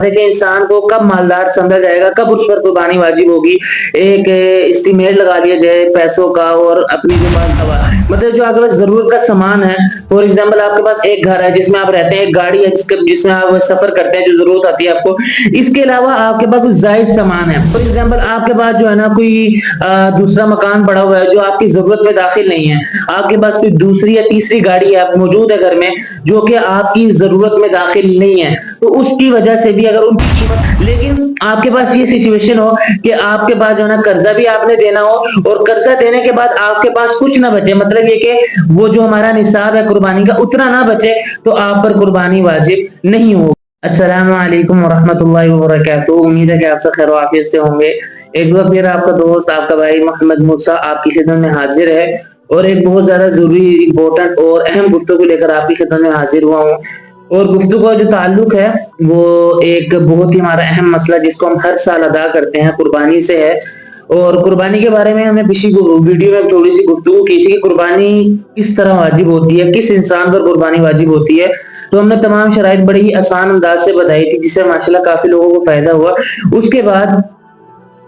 कि इंसान को कब मालदार समझा जाएगा, कब उस पर कुर्बानी वाजिब होगी, एक एस्टीमेट लगा दिया जाए पैसों का और अपनी जो मतलब जो आपके पास जरूरत का सामान है। फॉर एग्जाम्पल आपके पास एक घर है जिसमें आप रहते हैं, एक गाड़ी है जिसमें आप सफर करते हैं, जो जरूरत आती है आपको। इसके अलावा आपके पास कुछ जायज सामान है। फॉर एग्जाम्पल आपके पास जो है ना कोई दूसरा मकान पड़ा हुआ है जो आपकी जरूरत में दाखिल नहीं है। आपके पास कोई दूसरी या तीसरी गाड़ी है मौजूद है घर में जो कि आपकी जरूरत में दाखिल नहीं है, तो उसकी वजह से भी अगर उनकी कीमत, लेकिन आपके पास ये सिचुएशन हो कि आपके पास जो है ना कर्जा भी आपने देना हो और कर्जा देने के बाद आपके पास कुछ ना बचे, मतलब ये कि वो जो हमारा निसाब है कुर्बानी का उतना ना बचे, तो आप पर कुर्बानी वाजिब नहीं होगी। अस्सलाम वालेकुम वरहमतुल्लाहि वबरकातुहू। उम्मीद है कि आप सब खैर आफियत से होंगे। एक बार फिर आपका दोस्त, आपका भाई मोहम्मद मूसा आपकी खिदमत में हाजिर है और एक बहुत ज्यादा जरूरी, इम्पोर्टेंट और अहम गुफ्तगू लेकर आपकी खिदमत में हाजिर हुआ हूँ। और गुफ्तगू का जो ताल्लुक है वो एक बहुत ही हमारा अहम मसला जिसको हम हर साल अदा करते हैं, कुर्बानी से है। और कुर्बानी के बारे में हमने पिछली वीडियो में थोड़ी सी गुफ्तगू की थी कि कुर्बानी किस तरह वाजिब होती है, किस इंसान पर कुर्बानी वाजिब होती है। तो हमने तमाम शराइत बड़ी ही आसान अंदाज से बताई थी जिससे माशाल्लाह काफी लोगों को फायदा हुआ। उसके बाद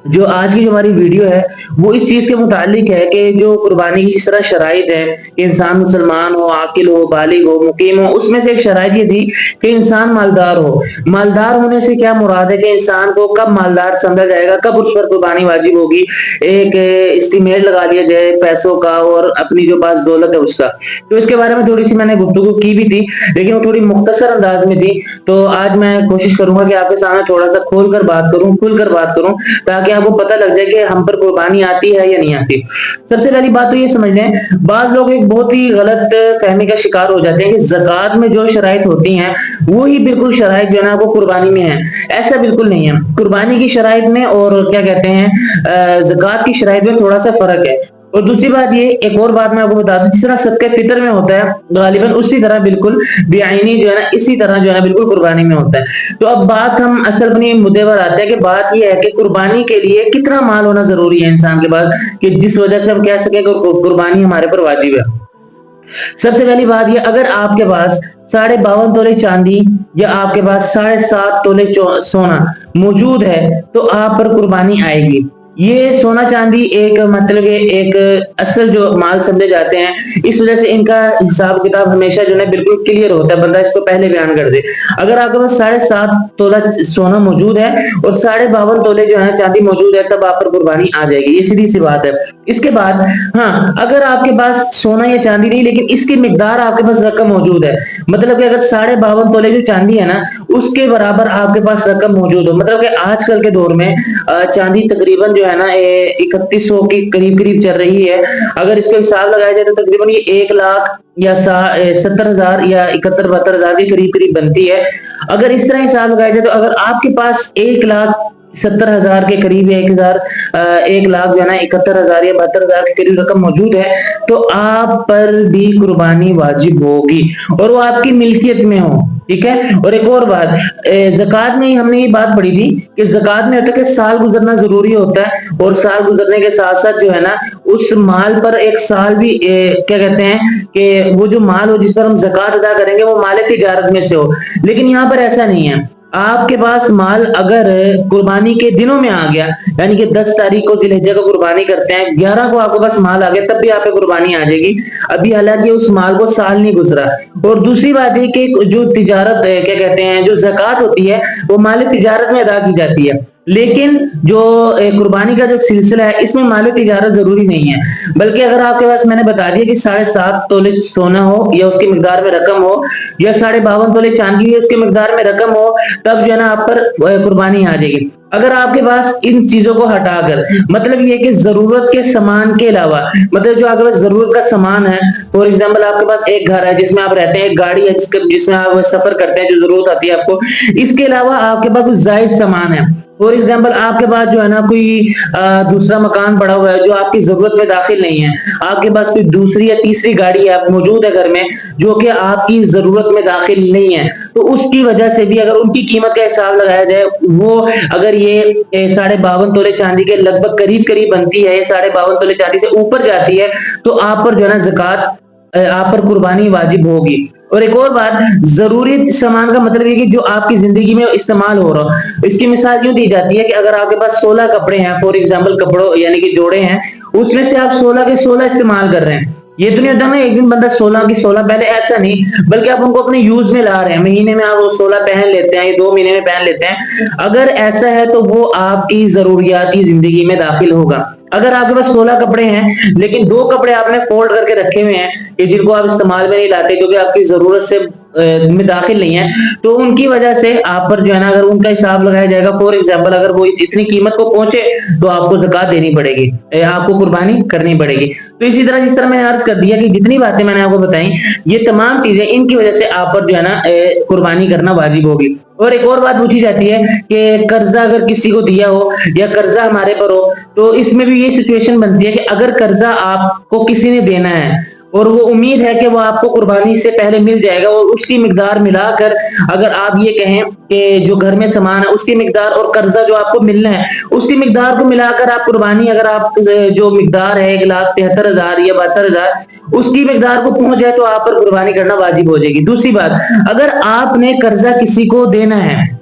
जो आज की जो हमारी वीडियो है वो इस चीज के मुतालिक है कि जो कुर्बानी की जिस तरह शराइत है कि इंसान मुसलमान हो, आकिल हो, बालिग हो, मुकीम हो, उसमें से एक शराइत ये थी कि इंसान मालदार हो। मालदार होने से क्या मुराद है कि इंसान को कब मालदार समझा जाएगा, कब उस पर कुर्बानी वाजिब होगी, एक एस्टीमेट लगा दिया जाए पैसों का और अपनी जो पास दौलत है उसका। तो इसके बारे में थोड़ी सी मैंने गुफ्तगू की भी थी, लेकिन वो थोड़ी मुख्तसर अंदाज में थी। तो आज मैं कोशिश करूंगा कि आपके सामने थोड़ा सा खोल कर बात करूं ताकि आपको पता लग जाए कि हम पर कुर्बानी आती है या नहीं आती। सबसे पहली बात तो ये समझ लें, बाज लोग एक बहुत ही गलत फहमी का शिकार हो जाते हैं कि ज़कात में जो शराइत होती हैं वो ही बिल्कुल शराइत जो है ना वो कुर्बानी में है। ऐसा बिल्कुल नहीं है। कुर्बानी की शराइत में और क्या कहते हैं ज़कात की शराइत में थोड़ा सा फर्क है। और दूसरी बात ये, एक और बात मैं आपको बता दूं, जिस तरह सदका फितर में होता है गालिबन उसी तरह बिल्कुल बेआईनी जो है ना इसी तरह जो है ना बिल्कुल कुर्बानी में होता है। तो अब बात हम असल अपनी मुद्दे पर आते हैं कि बात ये है कि कुर्बानी के लिए कितना माल होना जरूरी है इंसान के पास कि जिस वजह से हम कह सके कि कुर्बानी हमारे पर वाजिब है। सबसे पहली बात ये, अगर आपके पास 52.5 तोले चांदी या आपके पास 7.5 तोले सोना मौजूद है तो आप पर कुर्बानी आएगी। ये सोना चांदी एक मतलब एक असल जो माल समझे जाते हैं, इस वजह से इनका हिसाब किताब हमेशा जो है बिल्कुल क्लियर होता है, बंदा इसको पहले बयान कर दे। अगर आपके पास 7.5 तोला सोना मौजूद है और 52.5 तोले जो है चांदी मौजूद है तब आप पर कुर्बानी आ जाएगी, ये सीधी सी बात है। इसके बाद हाँ, अगर आपके पास सोना या चांदी नहीं लेकिन इसकी मिकदार आपके पास रकम मौजूद है, मतलब कि अगर 52.5 तोले जो चांदी है ना उसके बराबर आपके पास रकम मौजूद हो, मतलब कि आजकल के दौर में चांदी तकरीबन जो है ना 3100 के करीब करीब चल रही है। अगर इसका हिसाब लगाया जाए तो तकरीबन ये 1 लाख या 70,000 या 71-72,000 के करीब करीब बनती है। अगर इस तरह हिसाब लगाया जाए तो अगर आपके पास 1,70,000 के करीब या 1 लाख जो है ना 71,000 या 72,000 के करीब रकम मौजूद है तो आप पर भी कुर्बानी वाजिब होगी और वो आपकी मिल्कियत में हो। ठीक है। और एक और बात, ज़कात में ही हमने ये बात पढ़ी थी कि ज़कात में होता है कि साल गुजरना जरूरी होता है और साल गुजरने के साथ साथ जो है ना उस माल पर एक साल भी क्या कहते हैं कि वो जो माल हो जिस पर हम ज़कात अदा करेंगे वो माल तिजारत में से हो। लेकिन यहाँ पर ऐसा नहीं है। आपके पास माल अगर कुर्बानी के दिनों में आ गया, यानी कि 10 तारीख को जिलहिज्जा को कुर्बानी करते हैं, 11 को आपके पास माल आ गया तब भी आप पे कुर्बानी आ जाएगी, अभी हालांकि उस माल को साल नहीं गुजरा। और दूसरी बात है कि जो तिजारत क्या कहते हैं जो ज़कात होती है वो माल तिजारत में अदा की जाती है, लेकिन जो कुर्बानी का जो सिलसिला है इसमें माल तिजारत जरूरी नहीं है। बल्कि अगर आपके पास मैंने बता दिया कि 7.5 तोले सोना हो या उसकी मिकदार में रकम हो या 52.5 तोले चांदी उसकी मिकदार में रकम हो तब जो है ना आप पर कुर्बानी आ जाएगी। अगर आपके पास इन चीजों को हटाकर, मतलब ये कि जरूरत के सामान के अलावा, मतलब जो आपके पास जरूरत का सामान है, फॉर एग्जांपल आपके पास एक घर है जिसमें आप रहते हैं, एक गाड़ी है जिसमें आप सफर करते हैं, जो जरूरत आती है आपको, इसके अलावा आपके पास कुछ जायज सामान है। फॉर एग्जाम्पल आपके पास जो है ना कोई दूसरा मकान पड़ा हुआ है जो आपकी जरूरत में दाखिल नहीं है, आपके पास कोई दूसरी या तीसरी गाड़ी है मौजूद है घर में जो कि आपकी जरूरत में दाखिल नहीं है, तो उसकी वजह से भी अगर उनकी कीमत का हिसाब लगाया जाए, वो अगर ये 52.5 तोले चांदी के लगभग करीब करीब बनती है, 52.5 तोले चांदी से ऊपर जाती है, तो आप पर जो है ना ज़कात, आप पर कुर्बानी वाजिब होगी। और एक और बात, जरूरी सामान का मतलब ये कि जो आपकी जिंदगी में इस्तेमाल हो रहा हो। इसकी मिसाल यूं दी जाती है कि अगर आपके पास 16 कपड़े हैं, फॉर एग्जाम्पल कपड़ों यानी कि जोड़े हैं, उसमें से आप 16 के 16 इस्तेमाल कर रहे हैं। ये तो नहीं होता ना एक दिन बंदा 16 की 16 पहले, ऐसा नहीं, बल्कि आप उनको अपने यूज में ला रहे हैं। महीने में आप वो 16 पहन लेते हैं, 2 महीने में पहन लेते हैं। अगर ऐसा है तो वो आपकी जरूरियाती जिंदगी में दाखिल होगा। अगर आपके पास 16 कपड़े हैं लेकिन 2 कपड़े आपने फोल्ड करके रखे हुए हैं कि जिनको आप इस्तेमाल में नहीं लाते क्योंकि आपकी जरूरत से में दाखिल नहीं है, तो उनकी वजह से आप पर जो है ना, अगर उनका हिसाब लगाया जाएगा, फॉर एग्जाम्पल अगर वो इतनी कीमत को पहुंचे तो आपको ज़कात देनी पड़ेगी, आपको कुर्बानी करनी पड़ेगी। तो इसी तरह जिस तरह मैंने अर्ज कर दिया कि जितनी बातें मैंने आपको बताई, ये तमाम चीजें इनकी वजह से आप पर जो है ना कुर्बानी करना वाजिब होगी। और एक और बात पूछी जाती है कि कर्जा अगर किसी को दिया हो या कर्जा हमारे पर हो, तो इसमें भी ये सिचुएशन बनती है कि अगर कर्जा आपको किसी ने देना है और वो उम्मीद है कि वो आपको कुर्बानी से पहले मिल जाएगा, और उसकी मिकदार मिलाकर अगर आप ये कहें कि जो घर में सामान है उसकी मिकदार और कर्जा जो आपको मिलना है उसकी मिकदार को मिलाकर आप कुर्बानी, अगर आप जो मिकदार है 1,73,000 या 72,000 उसकी मिकदार को पहुंच जाए तो आप पर कुर्बानी करना वाजिब हो जाएगी। दूसरी बात, अगर आपने कर्जा किसी को देना है,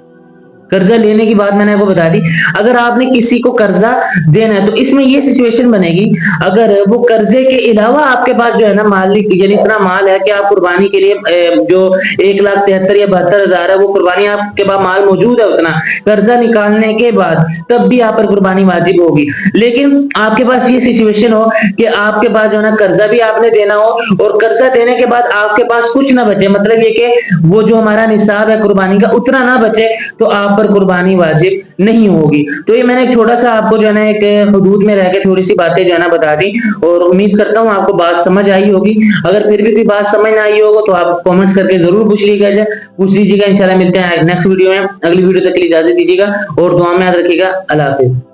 कर्जा लेने की बात मैंने आपको बता दी, अगर आपने किसी को कर्जा देना है तो इसमें ये सिचुएशन बनेगी, अगर वो कर्जे के अलावा आपके पास जो है ना मालिक यानी इतना माल है कि आप कुर्बानी के लिए जो 1,73,000 या 72,000 है वो कुर्बानी आपके पास माल मौजूद है उतना, कर्जा निकालने के बाद तब भी आप पर कुर्बानी वाजिब होगी। लेकिन आपके पास ये सिचुएशन हो कि आपके पास जो है ना कर्जा भी आपने देना हो और कर्जा देने के बाद आपके पास कुछ ना बचे, मतलब ये कि वो जो हमारा निसाब है कुर्बानी का उतना ना बचे, तो आप पर कुर्बानी वाजिब नहीं होगी। तो ये मैंने एक छोटा सा आपको जो है ना एक हुदूद में रह के थोड़ी सी बातें जो है ना बता दी, और उम्मीद करता हूँ आपको बात समझ आई होगी। अगर फिर भी कोई बात समझ ना आई होगा तो आप कमेंट्स करके जरूर पूछ लीजिएगा। इंशाल्लाह मिलते हैं नेक्स्ट वीडियो में। अगली वीडियो तक के लिए इजाजत दीजिएगा और दुआ में याद रखिएगा। अल्लाह हाफिज।